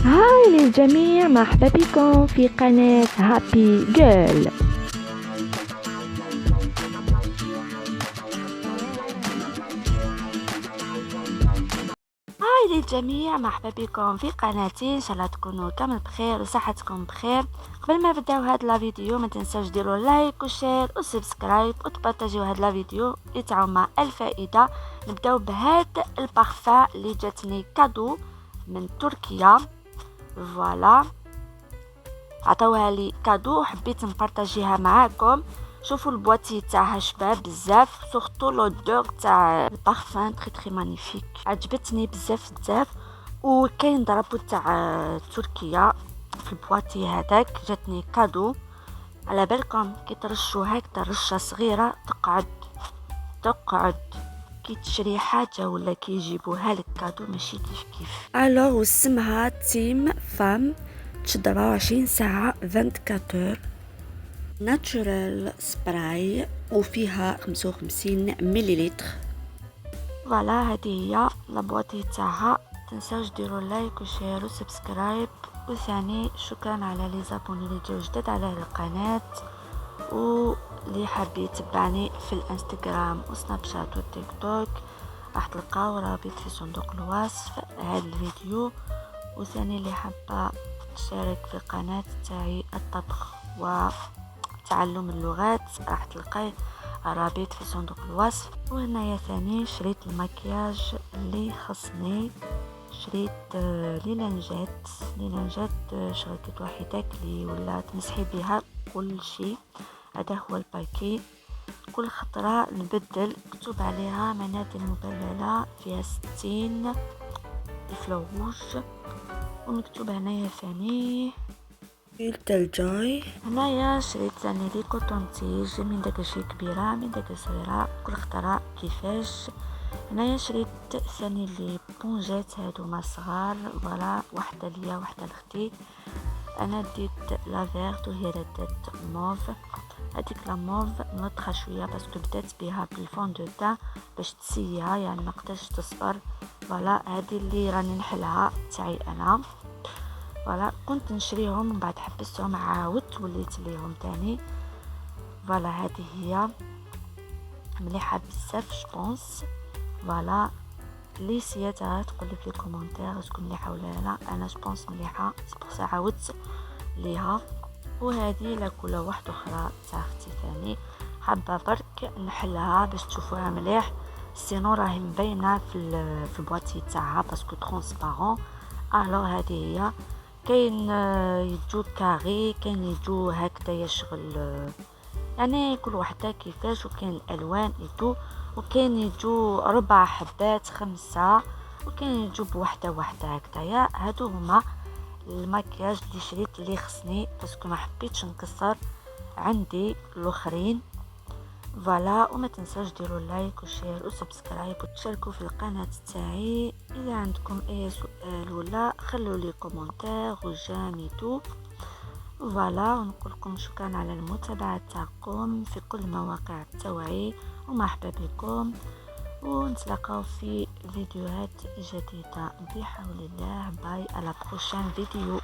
هاي للجميع، مرحبا بكم في قناة هابي جيرل. هاي للجميع، مرحبا بكم في قناتي. ان شاء الله تكونوا كامل بخير وصحتكم بخير. قبل ما نبداو هاد لا فيديو ما تنساوش ديروا لايك وشير وسبسكرايب وتبارطاجيو هاد لا فيديو لتعم الفائده. نبداو بهاد البارفان اللي جاتني كادو من تركيا. فوالا، عطاوها لي كادو وحبيت نبارطاجيها معاكم. شوفوا البواتي تاعها شباب بزاف، سورتو لودور تاع البارفان تري مانيفيك، عجبتني بزاف. وكاين درابو تاع تركيا في البواتي هذاك، جاتني كادو. على بالكم كي ترشوا هكذا رشه صغيره تقعد كي تشري حاجه ولا كي يجيبوها لك كادو ماشي كيف. الوغ اسمها تيم فام، تشد 24 ساعه 24 ناتشورال سبراي، وفيها 55 مليلتر. فوالا، هذه هي لابواتي تاعها. تنساوش ديروا لايك وشير وسبسكرايب. وثاني شكرا على لي زابوني اللي جاو جداد على القناه، واللي حاب يتبعني في الانستغرام وسناب شات والتيك توك راح تلقاو رابط في صندوق الوصف هذا الفيديو. وثاني اللي حابه تشارك في القناه تاعي الطبخ وتعلم اللغات راح تلقاي رابط في صندوق الوصف. وهنايا ثاني شريت المكياج اللي خصني، شريت ليلانجات شريت وحدك اللي ولا تمسحي بها كل شيء. هذا هو الباكي. كل خطرة نبدل مكتوب عليها مناديل مبللة فيها 60 الفلو روج، ومكتوب هنايا ثاني الجوي. هنايا شريت ثاني لي كوتونتيج، من داك شي كبيرة من داك صغيرة، كل خطرة كيفاش. هنايا شريت ثاني لي بونجات هادوما صغار، فوالا واحدة ليا واحدة لختي. انا ديت لا فيرت وهي دات موف. هذيك لا موف نطخه شويه باسكو بدات بها بالفون دو تان باش تسيها، يعني ما قدرتش تصبر. فوالا، هذه اللي راني نحلها تاعي انا. فوالا، كنت نشريهم من بعد حبستهم، عاودت وليت ليهم تاني. فوالا، هذه هي مليحه بزاف جوبونس. فوالا، لي سياتها تقول لي في الكومونتير اسكو مليحه ولا لا. انا جوبونس مليحه، سبورسا عاودت ليها. وهذه لاكولا واحده اخرى تاع اختي ثاني، حابه برك نحلها باش تشوفوها مليح، سينو راهي مبينه في البواتي تاعها باسكو ترونسبارون. الوغ هذه هي. كاين يجو كاري، كاين يجو هكذا شغل، يعني كل وحده كيفاش. وكاين الالوان يجو، وكاين يجو 4 حبات 5، وكاين يجو بوحده هكذايا. هادو هما المكياج اللي شريت اللي خصني باسكو ما حبيتش نكسر عندي الاخرين. فوالا، وما تنساوش ديروا لايك وشير وسبسكرايب وتشاركوا في القناه تاعي. اذا عندكم اي سؤال ولا خلوا لي كومونتير وجامدوا. فوالا، ونقول لكم شكرا على المتابعه تاعكم في كل مواقع التوعي، ومرحبا بكم. ونتلاقاو في فيديوهات جديدة بحول الله. باي، على بروشان فيديو.